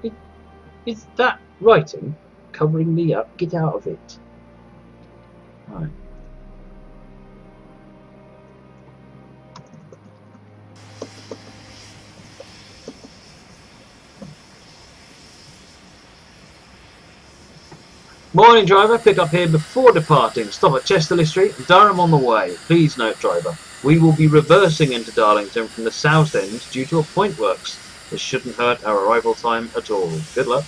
It, is that writing covering me up? Get out of it. Right. Morning, driver. Pick up here before departing. Stop at Chesterley Street and Durham on the way. Please note, driver, we will be reversing into Darlington from the south end due to a point works. This shouldn't hurt our arrival time at all. Good luck.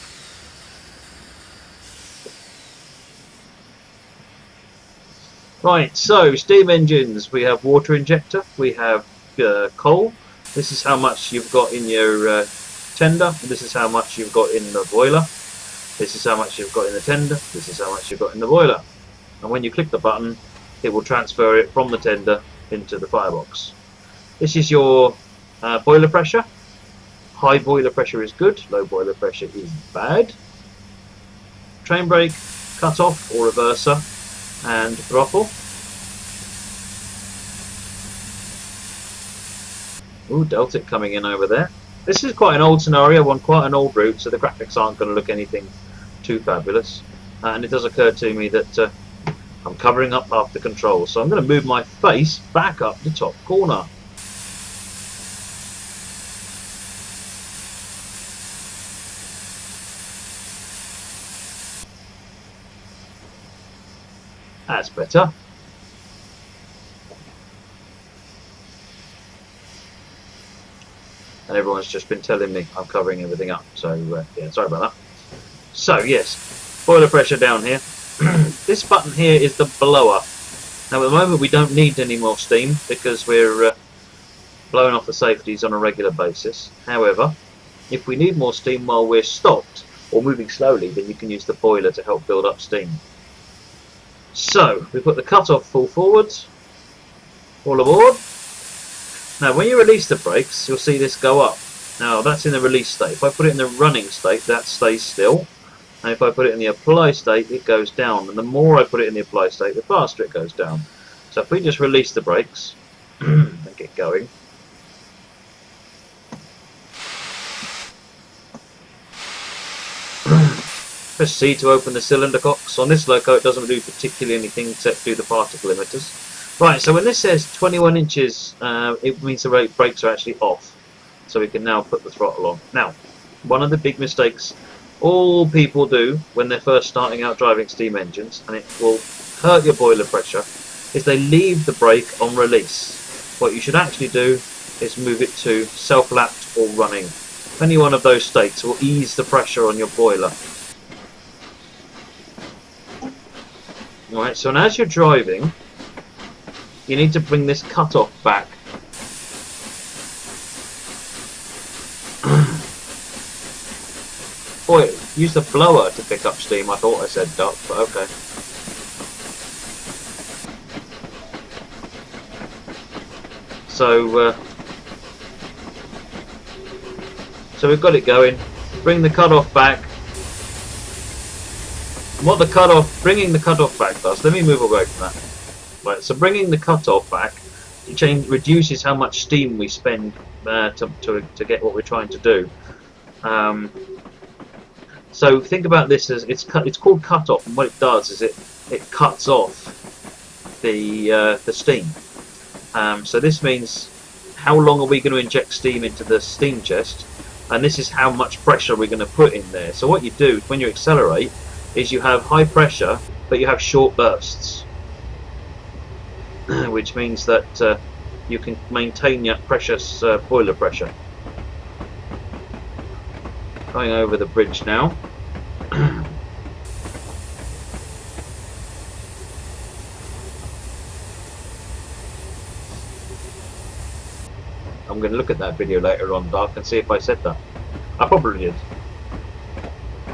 Right, so steam engines. We have water injector. We have coal. This is how much you've got in your tender. This is how much you've got in the boiler. This is how much you've got in the tender. This is how much you've got in the boiler. And when you click the button, it will transfer it from the tender into the firebox. This is your boiler pressure. High boiler pressure is good. Low boiler pressure is bad. Train brake, cut off or reverser, and throttle. Ooh, Deltic coming in over there. This is quite an old scenario on quite an old route, so the graphics aren't going to look anything too fabulous. And it does occur to me that I'm covering up half the controls, so I'm going to move my face back up the top corner. That's better. And everyone's just been telling me I'm covering everything up, so yeah, sorry about that. So yes, boiler pressure down here. This button here is the blower. Now at the moment we don't need any more steam because we're blowing off the safeties on a regular basis. However, if we need more steam while we're stopped or moving slowly, then you can use the boiler to help build up steam. So we put the cutoff full forwards, all aboard. Now when you release the brakes, you'll see this go up. Now that's in the release state. If I put it in the running state, that stays still. And if I put it in the apply state, it goes down. And the more I put it in the apply state, the faster it goes down. So if we just release the brakes and get going. Press C to open the cylinder cocks. On this loco it doesn't do particularly anything except do the particle emitters. Right, so when this says 21 inches, it means the brakes are actually off. So we can now put the throttle on. Now, one of the big mistakes all people do when they're first starting out driving steam engines, and it will hurt your boiler pressure, is they leave the brake on release. What you should actually do is move it to self-lapped or running. Any one of those states will ease the pressure on your boiler. Alright, so as you're driving, you need to bring this cutoff back. Boy, use the blower to pick up steam. I thought I said duck, but okay. So we've got it going. Bring the cutoff back. What bringing the cutoff back does, let me move away from that. Right, so bringing the cutoff back, it reduces how much steam we spend to get what we're trying to do. So think about this as it's called cutoff, and what it does is it cuts off the steam. So this means how long are we going to inject steam into the steam chest, and this is how much pressure we're going to put in there. So what you do when you accelerate is you have high pressure, but you have short bursts, which means that you can maintain your precious boiler pressure. Going over the bridge now. I'm going to look at that video later on, Dark, and see if I said that. I probably did.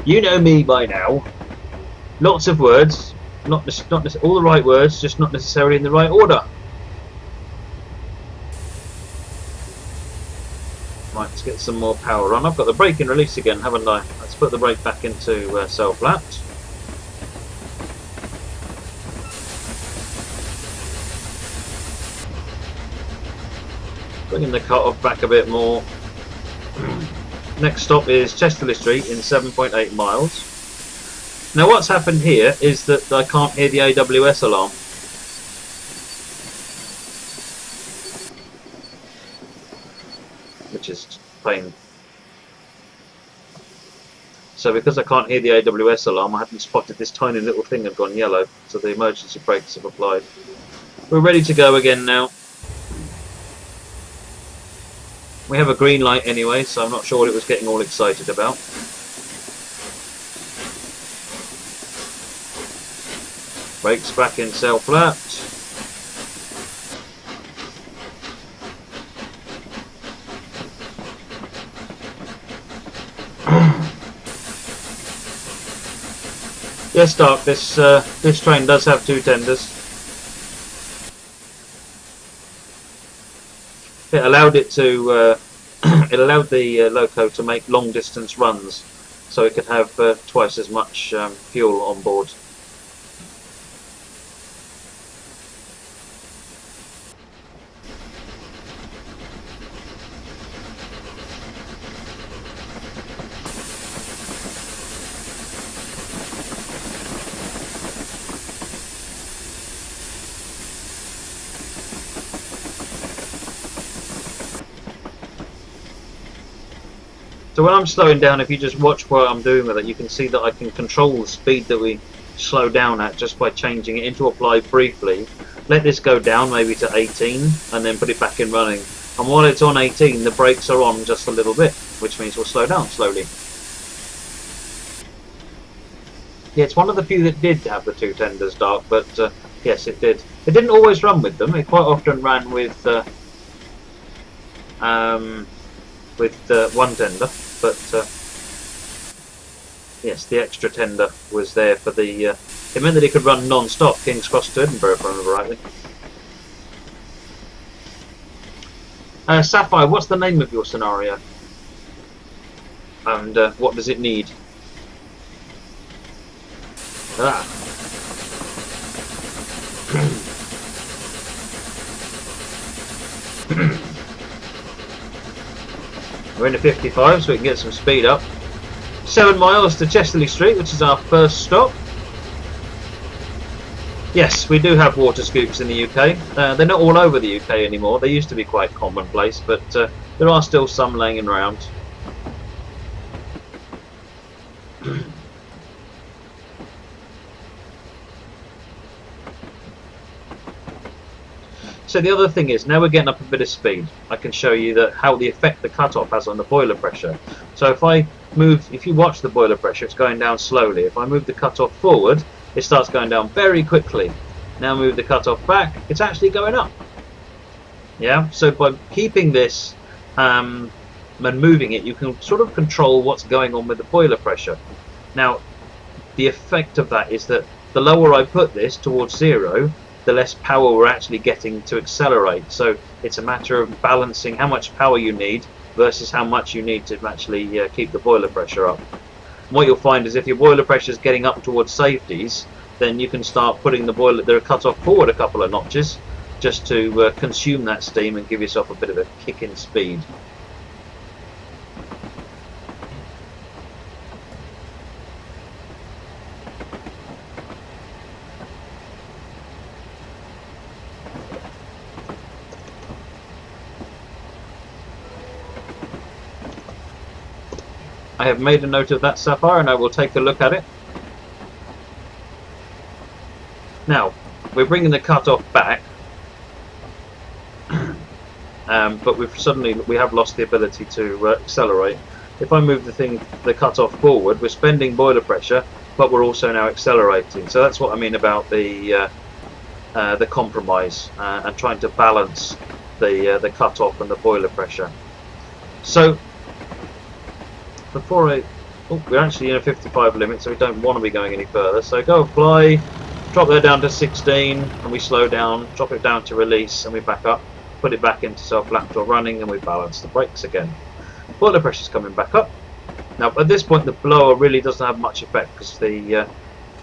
You know me by now. Lots of words, not all the right words, just not necessarily in the right order. Right, let's get some more power on. I've got the brake in release again, haven't I? Let's put the brake back into self-lapped. Bringing the cut-off back a bit more. Next stop is Chesterley Street in 7.8 miles. Now what's happened here is that I can't hear the AWS alarm. Which is pain. So because I can't hear the AWS alarm, I haven't spotted this tiny little thing had gone yellow, so the emergency brakes have applied. We're ready to go again now. We have a green light anyway, so I'm not sure what it was getting all excited about. Brakes back in self-flat. Yes, Dark, this train does have 2 tenders. It allowed it to, it allowed the loco to make long distance runs, so it could have twice as much fuel on board. So when I'm slowing down, if you just watch what I'm doing with it, you can see that I can control the speed that we slow down at just by changing it into apply briefly. Let this go down maybe to 18 and then put it back in running. And while it's on 18, the brakes are on just a little bit, which means we'll slow down slowly. Yeah, it's one of the few that did have the 2 tenders, Dark, but yes, it did. It didn't always run with them. It quite often ran with 1 tender. But yes, the extra tender was there for the. It meant that it could run non-stop King's Cross to Edinburgh, if I remember rightly. Sapphire, what's the name of your scenario? And what does it need? Ah. We're in a 55, so we can get some speed up. 7 miles to Chesterley Street, which is our first stop. Yes, we do have water scoops in the UK. They're not all over the UK anymore. They used to be quite commonplace, but there are still some laying around. So the other thing is, now we're getting up a bit of speed, I can show you that how the effect the cutoff has on the boiler pressure. So if you watch the boiler pressure, it's going down slowly. If I move the cutoff forward, it starts going down very quickly. Now move the cutoff back, it's actually going up. Yeah, so by keeping this and moving it, you can sort of control what's going on with the boiler pressure. Now, the effect of that is that the lower I put this towards 0, the less power we're actually getting to accelerate. So it's a matter of balancing how much power you need versus how much you need to actually keep the boiler pressure up. And what you'll find is if your boiler pressure is getting up towards safeties, then you can start putting the cutoff forward a couple of notches just to consume that steam and give yourself a bit of a kick in speed. I have made a note of that, Sapphire, and I will take a look at it. Now, we're bringing the cutoff back, but we have lost the ability to accelerate. If I move the cutoff forward, we're spending boiler pressure, but we're also now accelerating. So that's what I mean about the compromise and trying to balance the cutoff and the boiler pressure. So we're actually in a 55 limit, so we don't want to be going any further. So go apply, drop that down to 16, and we slow down, drop it down to release, and we back up, put it back into self-flat or running, and we balance the brakes again. Boiler pressure's coming back up. Now at this point the blower really doesn't have much effect because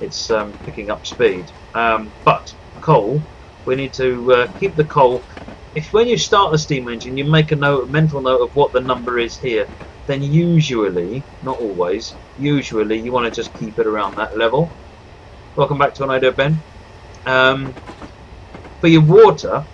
it's picking up speed. But coal, we need to keep the coal. When you start the steam engine, you make a mental note of what the number is here. then usually, not always, usually you want to just keep it around that level. Welcome back to An Idea, Ben. For your water,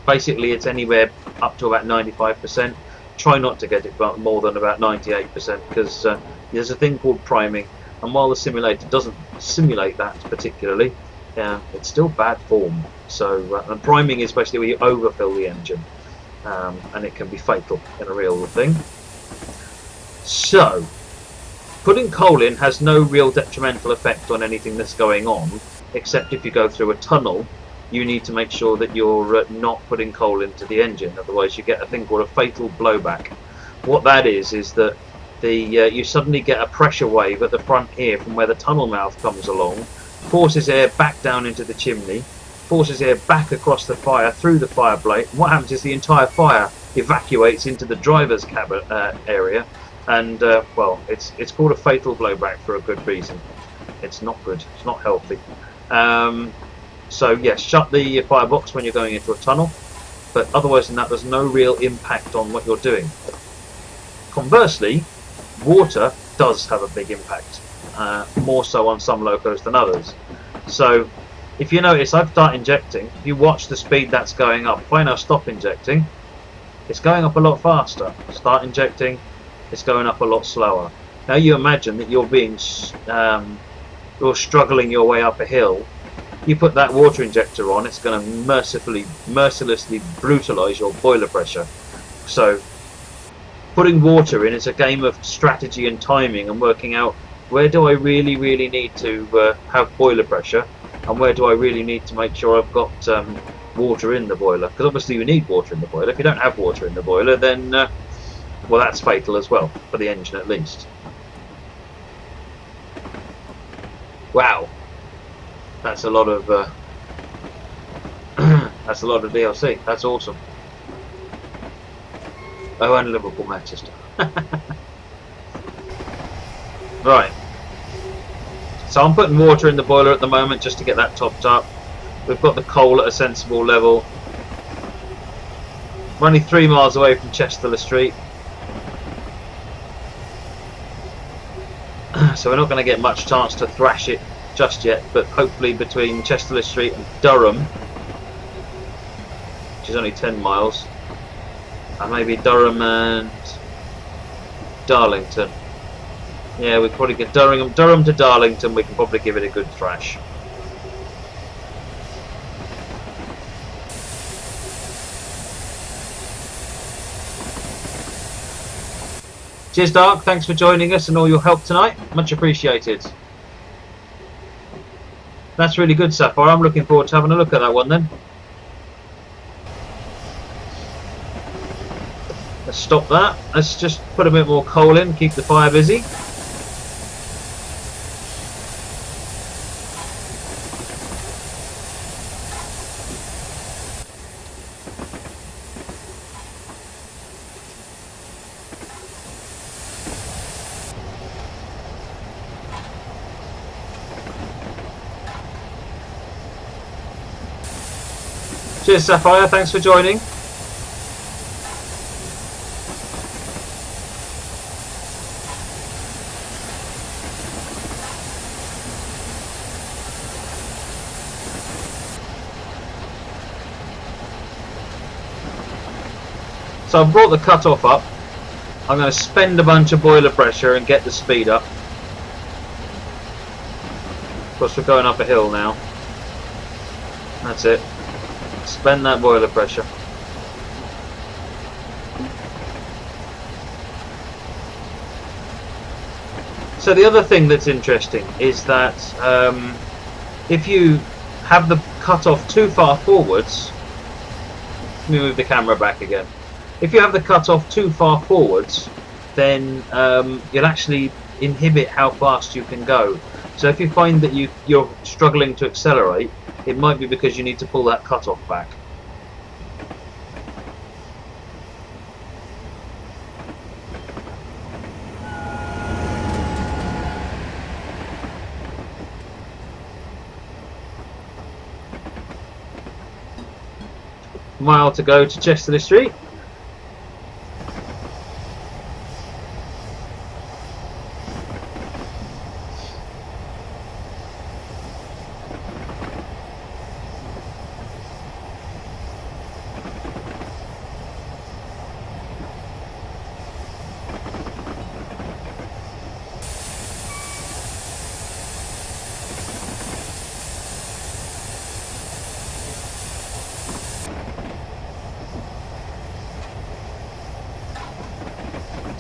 basically it's anywhere up to about 95%. Try not to get it more than about 98% because there's a thing called priming, and while the simulator doesn't simulate that particularly, it's still bad form. So and priming is basically where you overfill the engine, and it can be fatal in a real thing. So putting coal in has no real detrimental effect on anything that's going on, except if you go through a tunnel, you need to make sure that you're not putting coal into the engine, otherwise you get a thing called a fatal blowback. What that is that you suddenly get a pressure wave at the front here from where the tunnel mouth comes along, forces air back down into the chimney, forces air back across the fire through the fire plate, and what happens is the entire fire evacuates into the driver's cabin area, and well, it's called a fatal blowback for a good reason. It's not good, it's not healthy. So yes, shut the firebox when you're going into a tunnel, but otherwise than that, there's no real impact on what you're doing. Conversely, water does have a big impact, more so on some locos than others. So if you notice, I've started injecting. If you watch the speed that's going up, if I now stop injecting, it's going up a lot faster. Start injecting, it's going up a lot slower. Now you imagine that you're struggling your way up a hill. You put that water injector on, it's going to mercilessly brutalise your boiler pressure. So putting water in is a game of strategy and timing and working out where do I really need to have boiler pressure, and where do I really need to make sure I've got water in the boiler, because obviously you need water in the boiler. If you don't have water in the boiler, then well, that's fatal as well, for the engine at least. Wow. That's a lot of that's a lot of DLC. That's awesome. Oh, and Liverpool, Manchester. Right. So I'm putting water in the boiler at the moment just to get that topped up. We've got the coal at a sensible level. We're only 3 miles away from Chester Street, so we're not going to get much chance to thrash it just yet, but hopefully between Chester Street and Durham, which is only 10 miles, and maybe Durham and Darlington. Yeah, we could probably get Durham to Darlington, we can probably give it a good thrash. Cheers, Dark, thanks for joining us and all your help tonight, much appreciated. That's really good, Sapphire. I'm looking forward to having a look at that one then. Let's stop that. Let's just put a bit more coal in, keep the fire busy. Cheers, Sapphire. Thanks for joining. So I've brought the cutoff up. I'm going to spend a bunch of boiler pressure and get the speed up. Of course, we're going up a hill now. That's it. Spend that boiler pressure. So the other thing that's interesting is that if you have the cutoff too far forwards, let me move the camera back again. If you have the cutoff too far forwards, then you'll actually inhibit how fast you can go. So if you find that you're struggling to accelerate, it might be because you need to pull that cutoff back. Mile to go to Chester Street.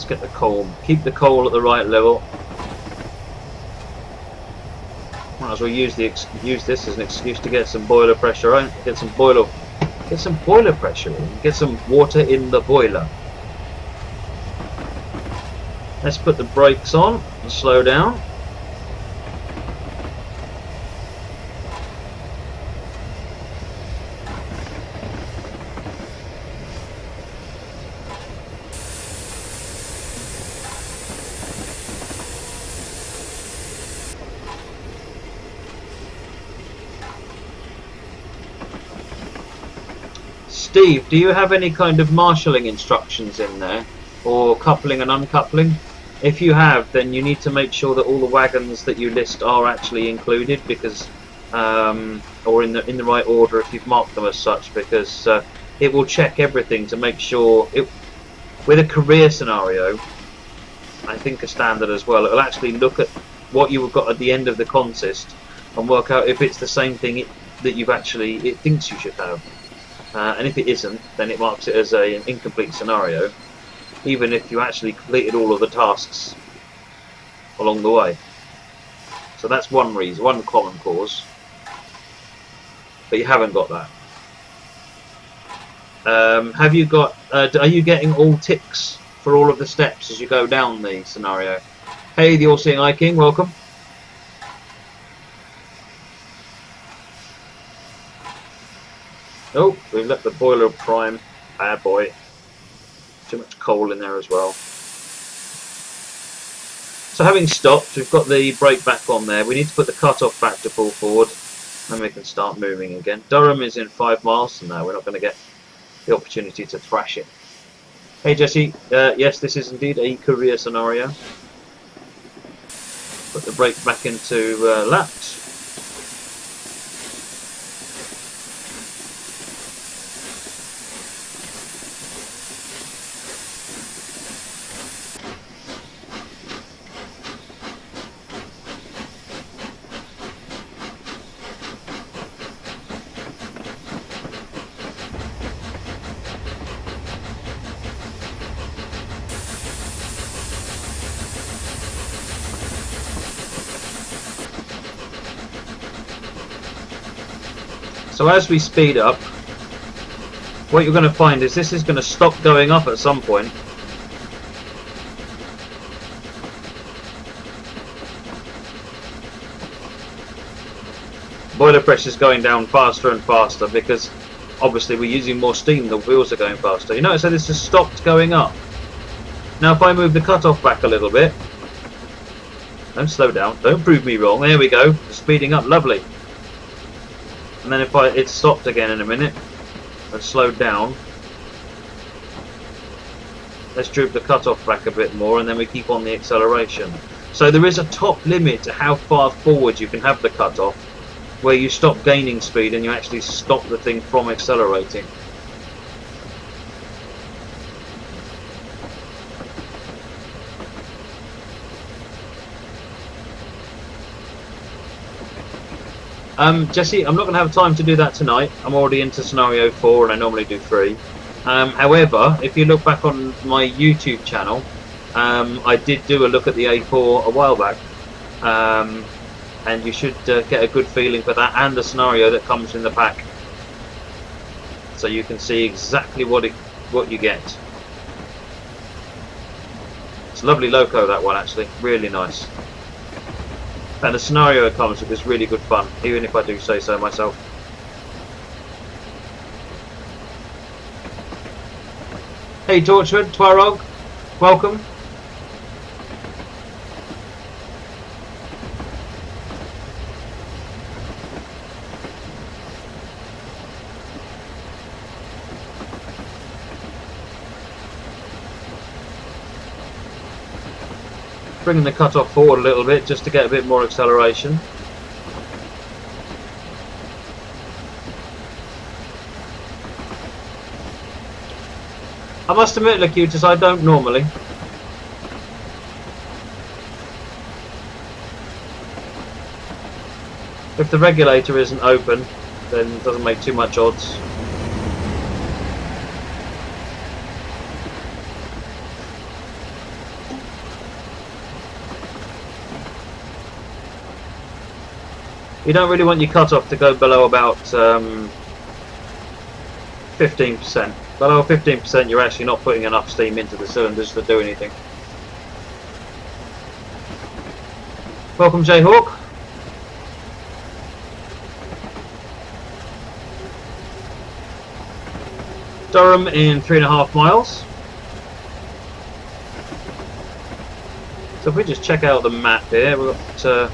get the coal. Keep the coal at the right level. Might as well use this as an excuse to get some boiler pressure on. Get some boiler pressure in. Get some water in the boiler. Let's put the brakes on and slow down. Steve, do you have any kind of marshalling instructions in there, or coupling and uncoupling? If you have, then you need to make sure that all the wagons that you list are actually included, because, or in the right order if you've marked them as such, because it will check everything to make sure. With a career scenario, I think a standard as well, it will actually look at what you've got at the end of the consist and work out if it's the same thing that it thinks you should have. And if it isn't, then it marks it as an incomplete scenario, even if you actually completed all of the tasks along the way. So that's one reason, one common cause. But you haven't got that. Have you got? Are you getting all ticks for all of the steps as you go down the scenario? Hey, the All-Seeing Eye King, welcome. Oh, we've let the boiler prime. Bad boy. Too much coal in there as well. So having stopped, we've got the brake back on there. We need to put the cut-off back to pull forward. Then we can start moving again. Durham is in 5 miles, so no, we're not going to get the opportunity to thrash it. Hey Jesse, yes, this is indeed a career scenario. Put the brake back into laps. So as we speed up, what you're going to find is this is going to stop going up at some point. Boiler pressure is going down faster and faster because obviously we're using more steam, the wheels are going faster. You notice that this has stopped going up. Now if I move the cutoff back a little bit, don't slow down, don't prove me wrong, there we go, speeding up, lovely. And then if it's stopped again in a minute and slowed down, let's droop the cutoff back a bit more and then we keep on the acceleration. So there is a top limit to how far forward you can have the cutoff, where you stop gaining speed and you actually stop the thing from accelerating. Jesse, I'm not going to have time to do that tonight. I'm already into scenario 4 and I normally do 3. However, if you look back on my YouTube channel, I did do a look at the A4 a while back. And you should get a good feeling for that and the scenario that comes in the pack. So you can see exactly what you get. It's a lovely loco, that one, actually. Really nice. And the scenario it comes with is really good fun, even if I do say so myself. Hey Torchwood, Twarog, welcome. Bringing the cutoff forward a little bit just to get a bit more acceleration. I must admit, Locutus, I don't normally. If the regulator isn't open, then it doesn't make too much odds. You don't really want your cutoff to go below about 15%. Below 15%, you're actually not putting enough steam into the cylinders to do anything. Welcome, Jayhawk. Durham in 3.5 miles. So if we just check out the map here, we've got,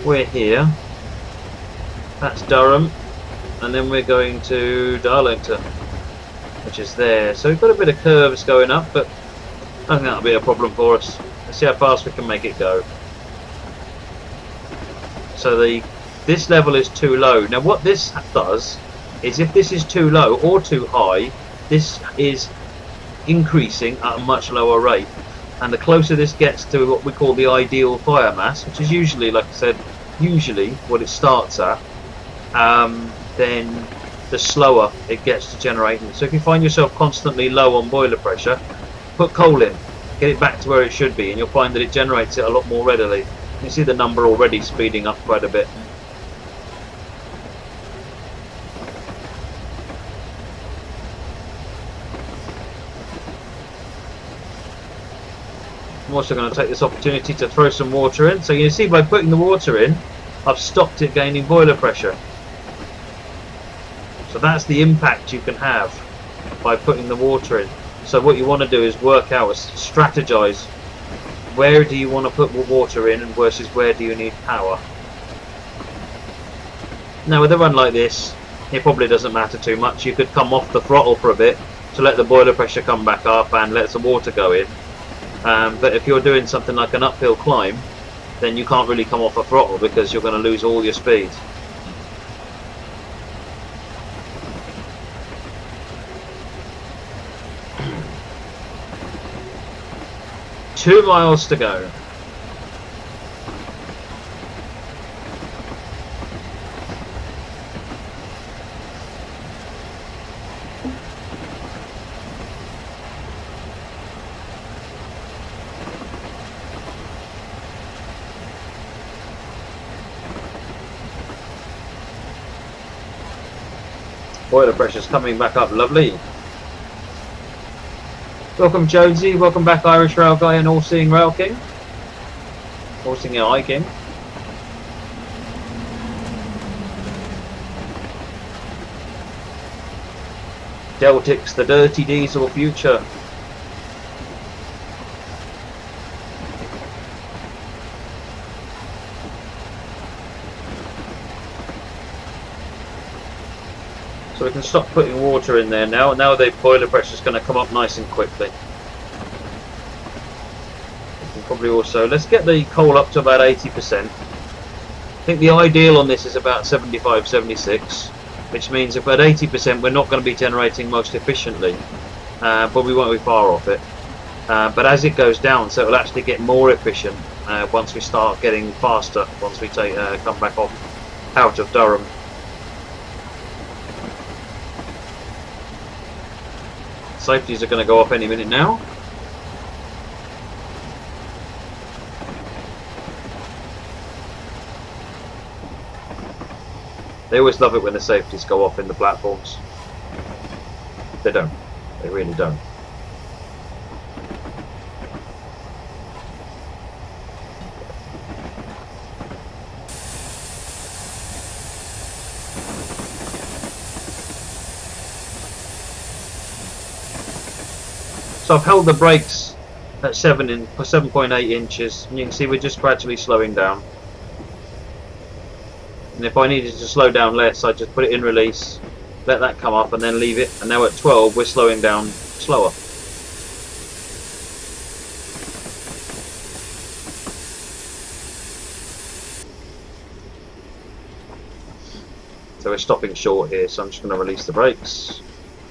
we're here. That's Durham, and then we're going to Darlington, which is there. So we've got a bit of curves going up, but I don't think that'll be a problem for us. Let's see how fast we can make it go. So this level is too low. Now what this does is, if this is too low or too high, this is increasing at a much lower rate. And the closer this gets to what we call the ideal fire mass, which is usually, like I said, usually what it starts at, then the slower it gets to generating. So if you find yourself constantly low on boiler pressure, put coal in, get it back to where it should be, and you'll find that it generates it a lot more readily. You can see the number already speeding up quite a bit. I'm also going to take this opportunity to throw some water in. So you see, by putting the water in, I've stopped it gaining boiler pressure. So that's the impact you can have by putting the water in. So what you want to do is work out, strategize, where do you want to put water in versus where do you need power. Now with a run like this, it probably doesn't matter too much. You could come off the throttle for a bit to let the boiler pressure come back up and let some water go in. But if you're doing something like an uphill climb, then you can't really come off a throttle because you're going to lose all your speed. Two miles to go. Boiler pressure's coming back up, lovely. Welcome Jonesy, welcome back Irish Rail Guy and All-Seeing Rail King. All-Seeing Eye King. Deltic's the dirty diesel future. So we can stop putting water in there now. Now the boiler pressure is going to come up nice and quickly. We can probably also, let's get the coal up to about 80%. I think the ideal on this is about 75, 76, which means if we're at 80%, we're not going to be generating most efficiently, but we won't be far off it. But as it goes down, so it'll actually get more efficient once we start getting faster, once we come back off out of Durham. Safeties are going to go off any minute now. They always love it when the safeties go off in the platforms. They don't. They really don't. So I've held the brakes at 7.8 inches, and you can see we're just gradually slowing down. And if I needed to slow down less, I'd just put it in release, let that come up, and then leave it. And now at 12, we're slowing down slower. So we're stopping short here, so I'm just going to release the brakes,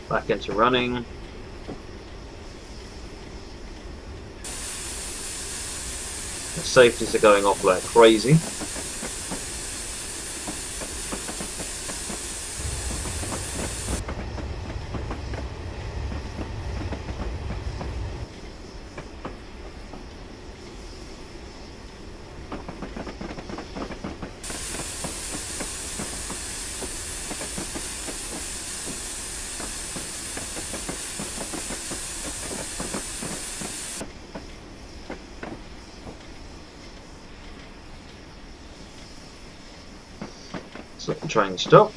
back into running. The safeties are going off like crazy. Let's let the train stop.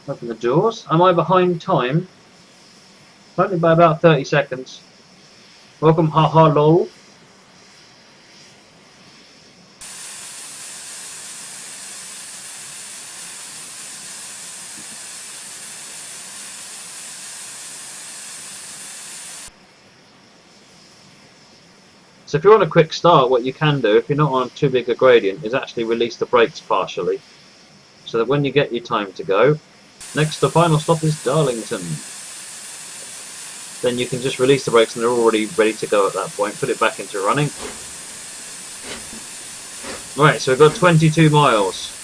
Open the doors. Am I behind time? Only by about 30 seconds. Welcome, haha lol. So if you're on a quick start, what you can do, if you're not on too big a gradient, is actually release the brakes partially. So that when you get your time to go, next the final stop is Darlington. Then you can just release the brakes and they're already ready to go at that point. Put it back into running. Right, so we've got 22 miles.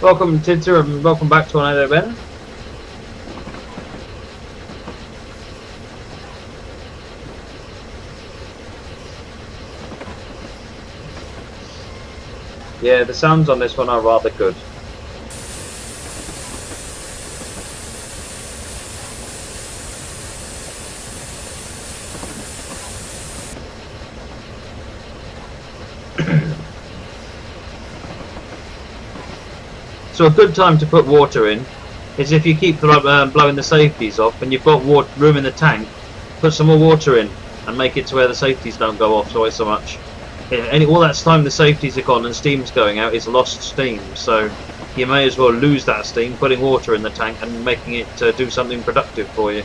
Welcome Tidser and welcome back to another event. Yeah, the sounds on this one are rather good. So a good time to put water in is if you keep blowing the safeties off and you've got room in the tank, put some more water in and make it to where the safeties don't go off so much. All that time the safeties are gone and steam's going out is lost steam, so you may as well lose that steam putting water in the tank and making it do something productive for you.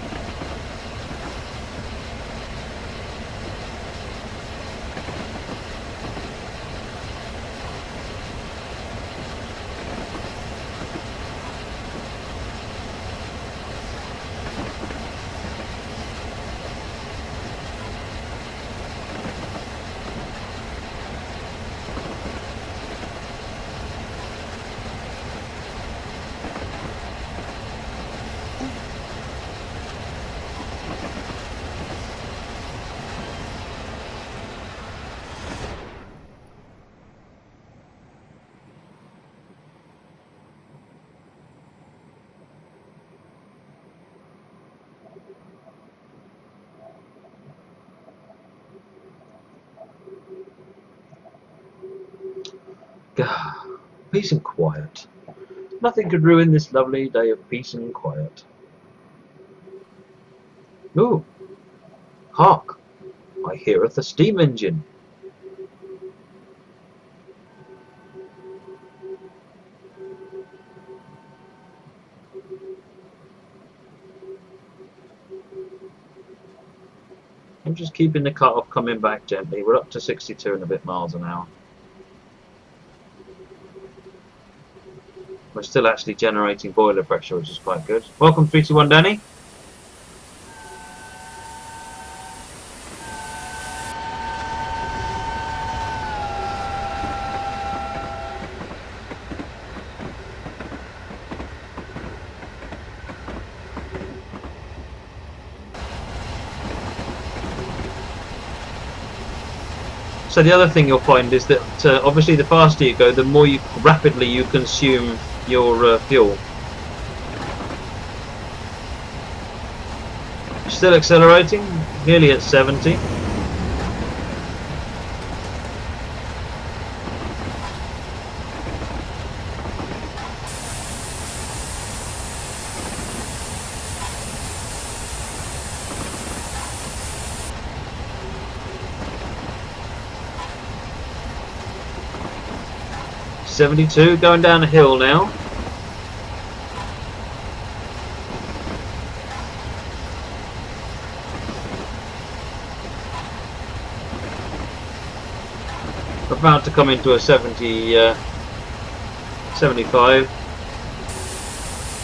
Peace and quiet. Nothing could ruin this lovely day of peace and quiet. Ooh, hark! I heareth a steam engine. I'm just keeping the cut off coming back gently. We're up to 62 and a bit miles an hour. We're still actually generating boiler pressure, which is quite good. Welcome 321 Danny. So the other thing you'll find is that obviously the faster you go, the more rapidly you consume your fuel. Still accelerating, nearly at 70. 72, going down the hill now. About to come into a 75,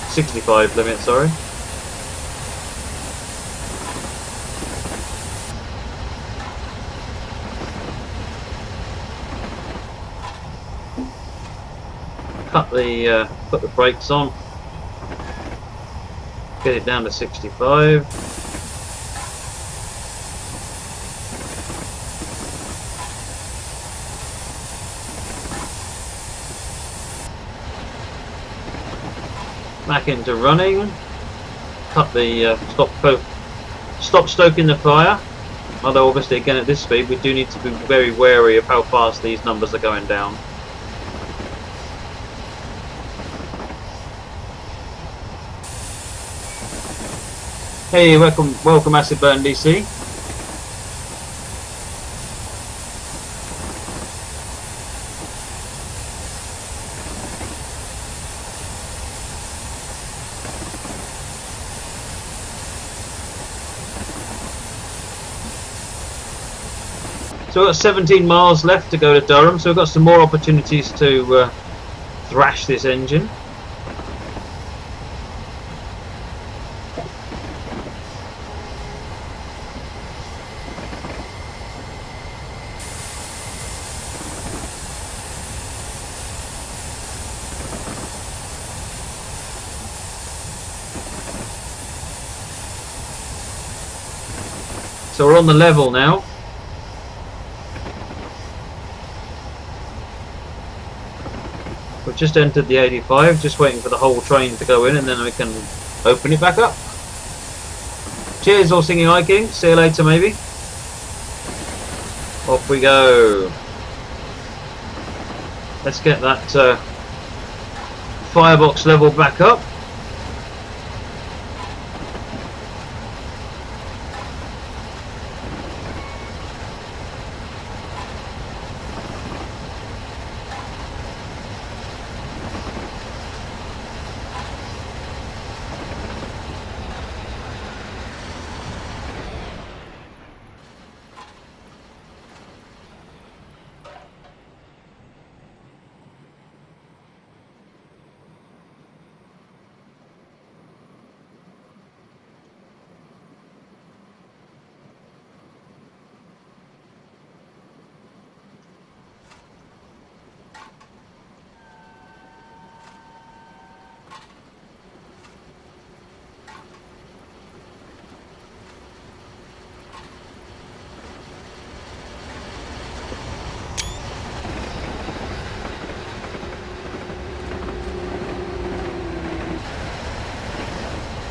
65 limit, sorry. Put the brakes on. Get it down to 65. Back into running. Cut the stop stoking the fire. Although obviously again at this speed we do need to be very wary of how fast these numbers are going down. Hey, welcome Acid Burn DC. So we've got 17 miles left to go to Durham, so we've got some more opportunities to thrash this engine. So we're on the level now. We've just entered the 85, just waiting for the whole train to go in and then we can open it back up. Cheers, all singing High King. See you later, maybe. Off we go. Let's get that firebox level back up.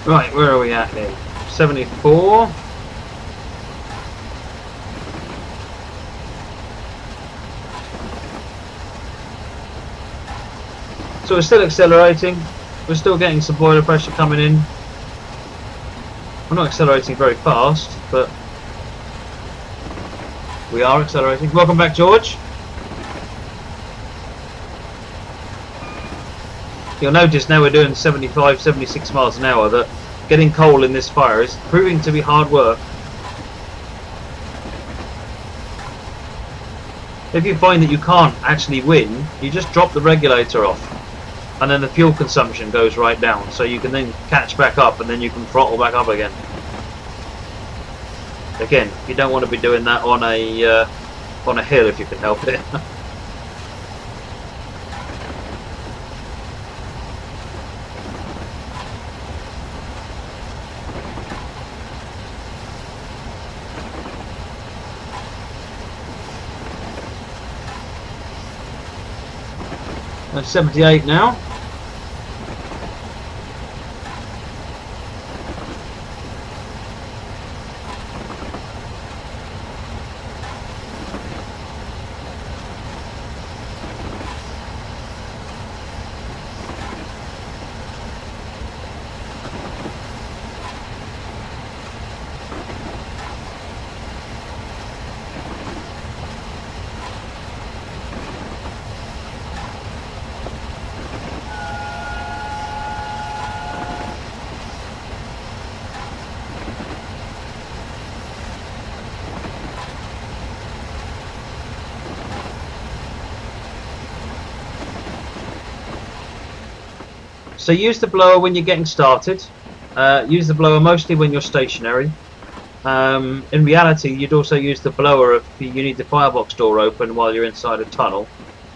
Right, where are we at here? 74. So we're still accelerating. We're still getting some boiler pressure coming in. We're not accelerating very fast, but we are accelerating. Welcome back, George. You'll notice now we're doing 75, 76 miles an hour that getting coal in this fire is proving to be hard work. If you find that you can't actually win, you just drop the regulator off and then the fuel consumption goes right down, so you can then catch back up and then you can throttle back up again. Again, you don't want to be doing that on a hill if you can help it. That's 78 now. So use the blower when you're getting started. Use the blower mostly when you're stationary. In reality, you'd also use the blower if you need the firebox door open while you're inside a tunnel,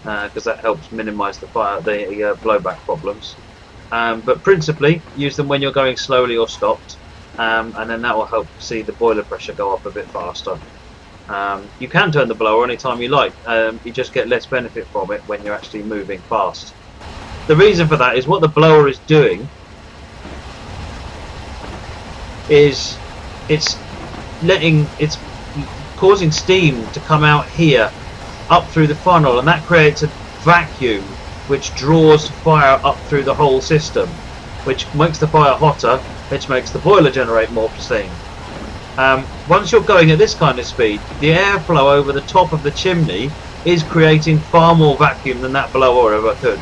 because that helps minimise the blowback problems. But principally, use them when you're going slowly or stopped, and then that will help see the boiler pressure go up a bit faster. You can turn the blower anytime you like. You just get less benefit from it when you're actually moving fast. The reason for that is what the blower is doing is it's causing steam to come out here up through the funnel, and that creates a vacuum which draws fire up through the whole system, which makes the fire hotter, which makes the boiler generate more steam. Once you're going at this kind of speed, the airflow over the top of the chimney is creating far more vacuum than that blower ever could,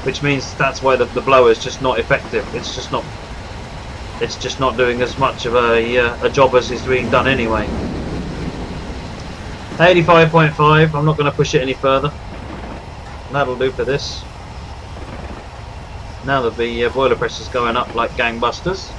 which means that's why the blower is just not effective. It's just not doing as much of a job as is being done anyway. 85.5, I'm not going to push it any further. That'll do for this. Now that the boiler pressure's going up like gangbusters.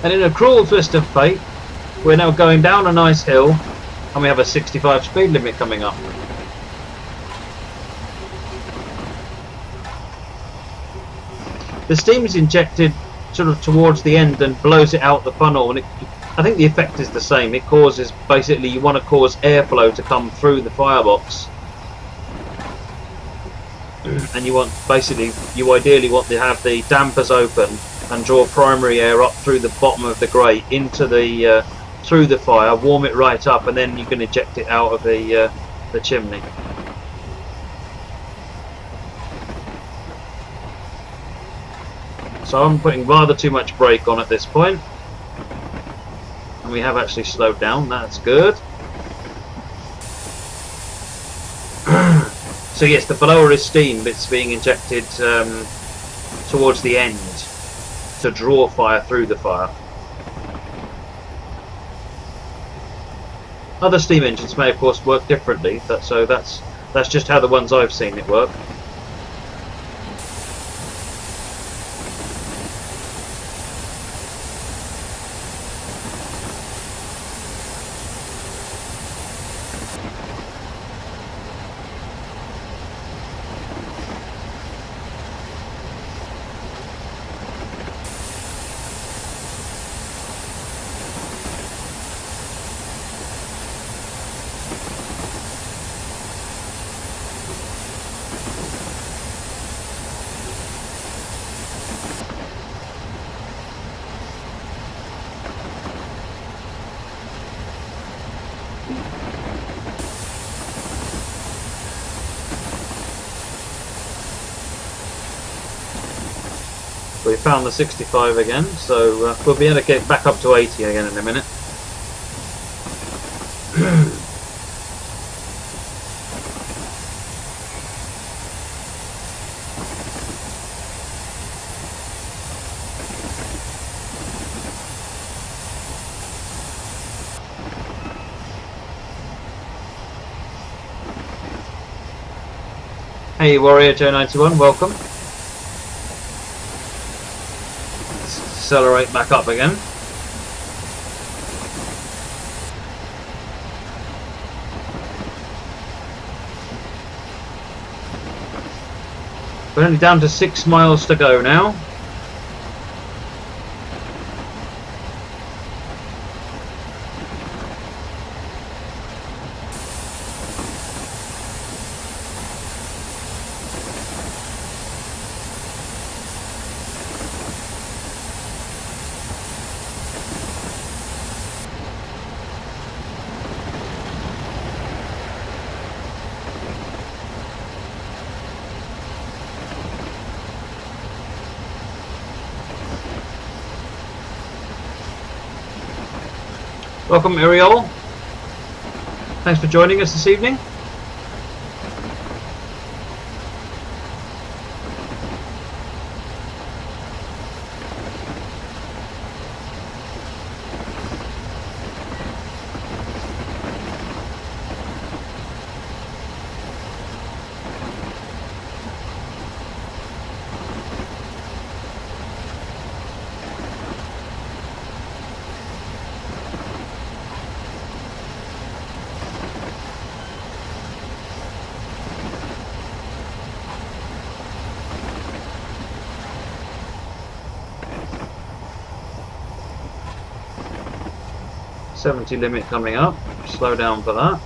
And in a cruel twist of fate, we're now going down a nice hill, and we have a 65 speed limit coming up. The steam is injected sort of towards the end and blows it out the funnel, and I think the effect is the same. It causes, basically, you want to cause airflow to come through the firebox, and you ideally want to have the dampers open and draw primary air up through the bottom of the grate into the through the fire, warm it right up, and then you can eject it out of the chimney. So I'm putting rather too much brake on at this point, and we have actually slowed down. That's good. So yes, the blower is steam, but it's being injected towards the end to draw fire through the fire. Other steam engines may of course work differently, so that's just how the ones I've seen it work. We found the 65 again, so we'll be able to get back up to 80 again in a minute. Hey Warrior Joe 91, welcome. Accelerate back up again. We're only down to 6 miles to go now. Welcome, Ariel. Thanks for joining us this evening. .70 limit coming up. Slow down for that.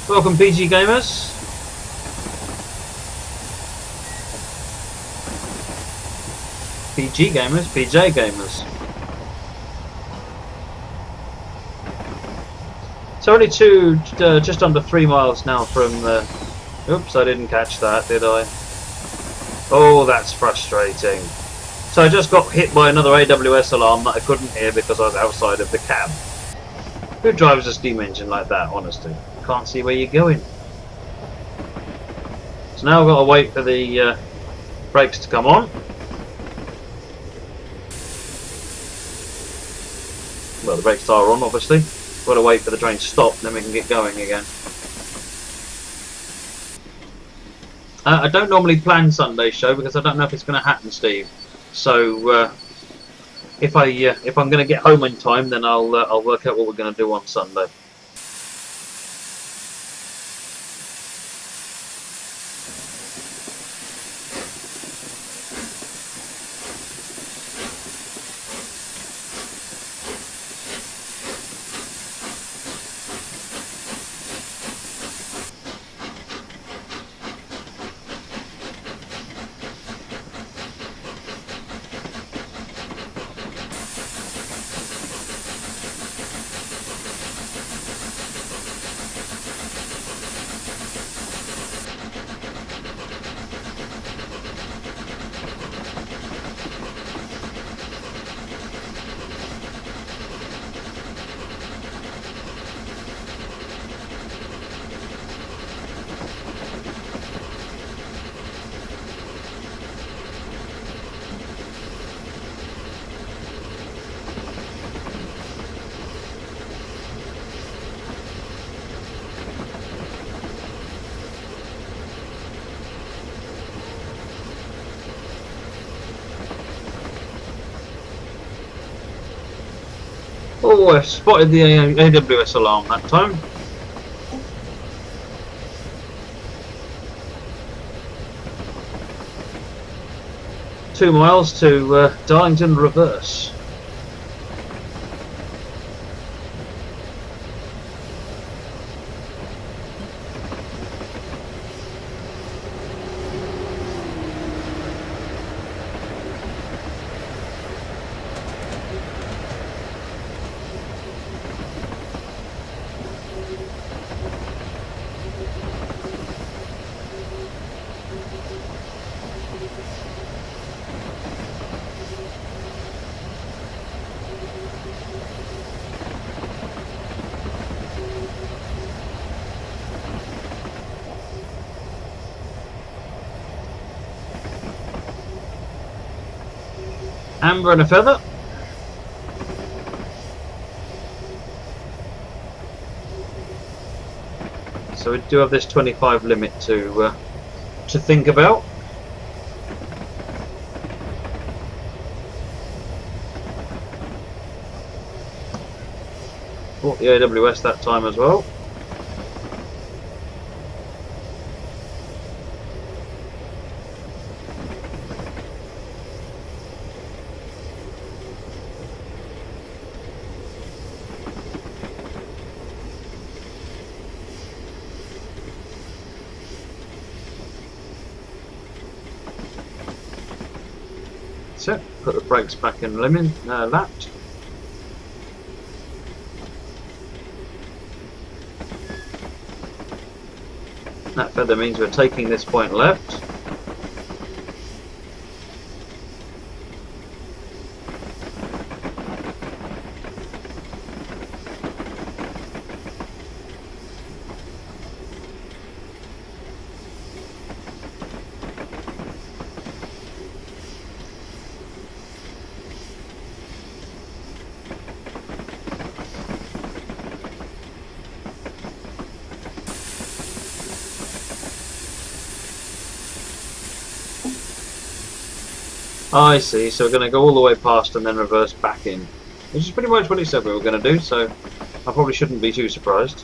Welcome, PG Gamers. PG Gamers, PJ Gamers. It's only just under 3 miles now from. Oops, I didn't catch that, did I? Oh, that's frustrating. So I just got hit by another AWS alarm that I couldn't hear because I was outside of the cab. Who drives a steam engine like that, honestly? Can't see where you're going. So now I've got to wait for the brakes to come on. Well, the brakes are on, obviously. Got to wait for the train to stop, then we can get going again. I don't normally plan Sunday's show because I don't know if it's going to happen, Steve. So if I'm going to get home in time, then I'll work out what we're going to do on Sunday. Oh, I spotted the AWS alarm that time. .2 miles to Darlington reverse. Amber and a feather. So we do have this 25 limit to think about. Bought the AWS that time as well. So, put the brakes back in lapped. That feather means we're taking this point left. I see, so we're going to go all the way past and then reverse back in. Which is pretty much what it said we were going to do, so I probably shouldn't be too surprised.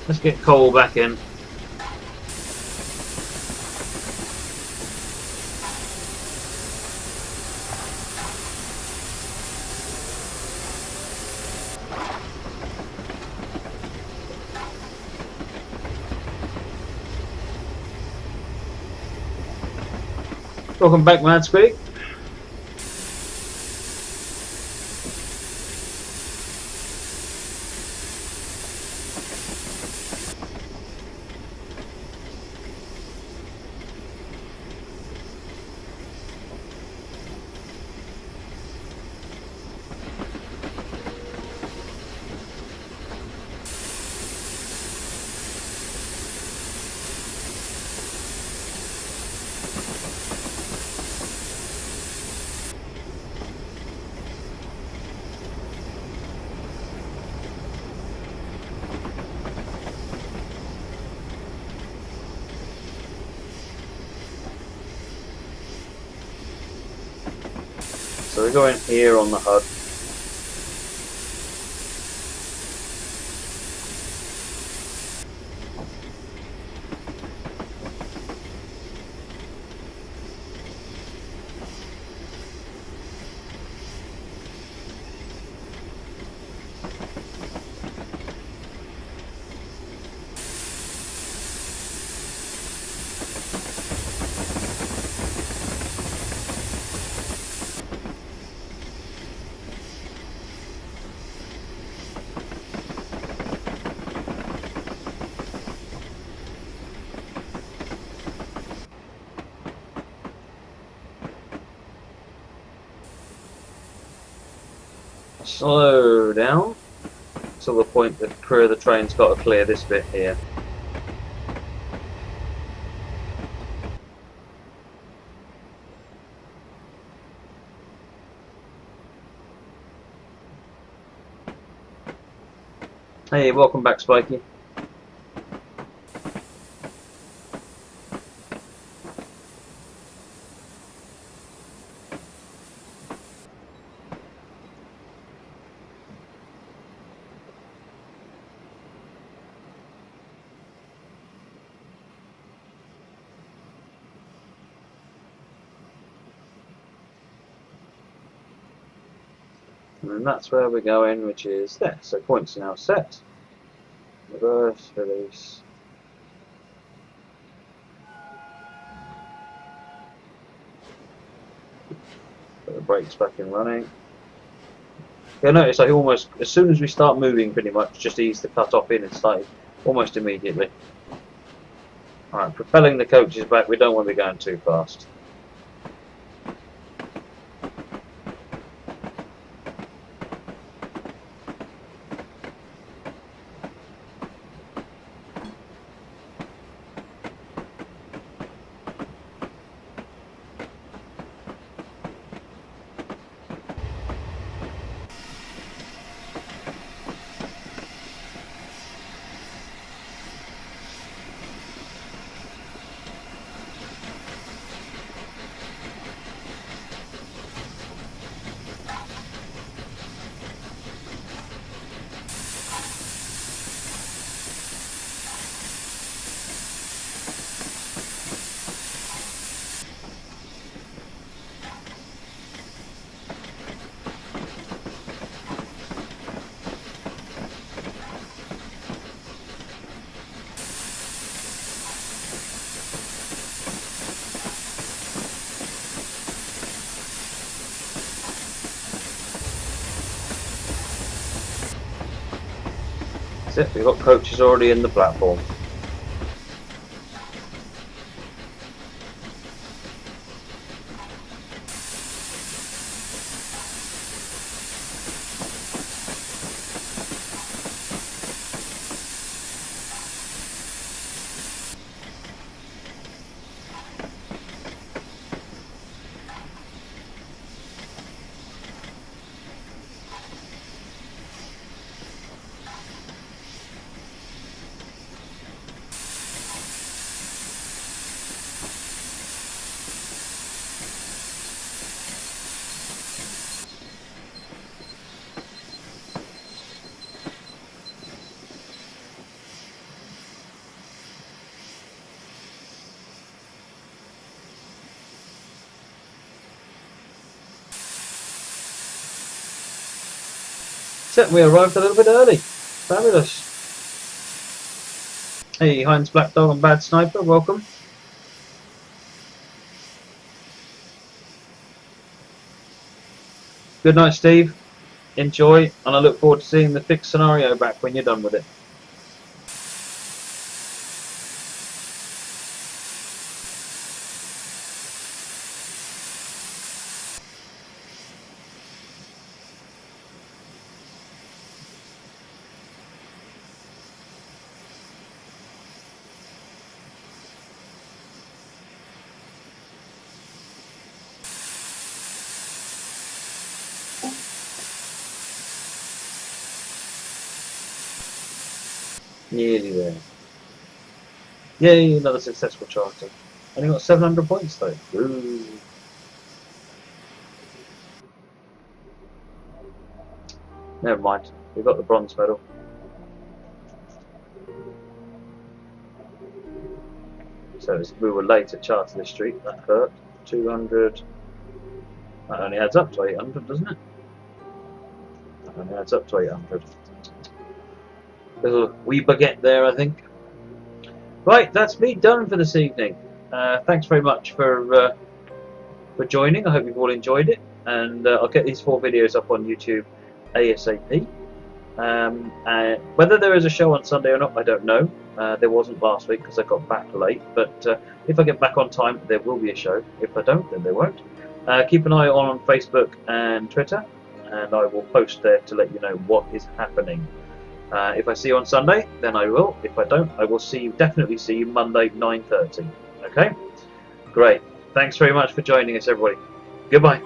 Let's get Cole back in. Welcome back, Madspeak. So we go in here on the HUD. Slow down to the point that crew of the train's got to clear this bit here. Hey, welcome back, Spiky. And that's where we're going, which is there. So points are now set. Reverse, release. Put the brakes back in running. Yeah, notice I almost, as soon as we start moving, pretty much just ease the cut off in and started almost immediately. Alright, propelling the coaches back, we don't want to be going too fast. That's it, we've got coaches already in the platform. Except we arrived a little bit early. Fabulous. Hey, Heinz Black Dog and Bad Sniper, welcome. Good night, Steve. Enjoy, and I look forward to seeing the fixed scenario back when you're done with it. Nearly there. Yay, another successful charter. Only got 700 points though. Ooh. Never mind, we got the bronze medal. So we were late at charter this street, that hurt. 200. That only adds up to 800, doesn't it? That only adds up to 800. Little wee baguette there, I think. Right, that's me done for this evening. Thanks very much for joining. I hope you've all enjoyed it, and I'll get these 4 videos up on YouTube ASAP. Whether there is a show on Sunday or not, I don't know. There wasn't last week because I got back late, but if I get back on time, there will be a show. If I don't, then there won't. Keep an eye on Facebook and Twitter, and I will post there to let you know what is happening. If I see you on Sunday, then I will. If I don't, I will definitely see you Monday 9:30. Okay? Great. Thanks very much for joining us, everybody. Goodbye.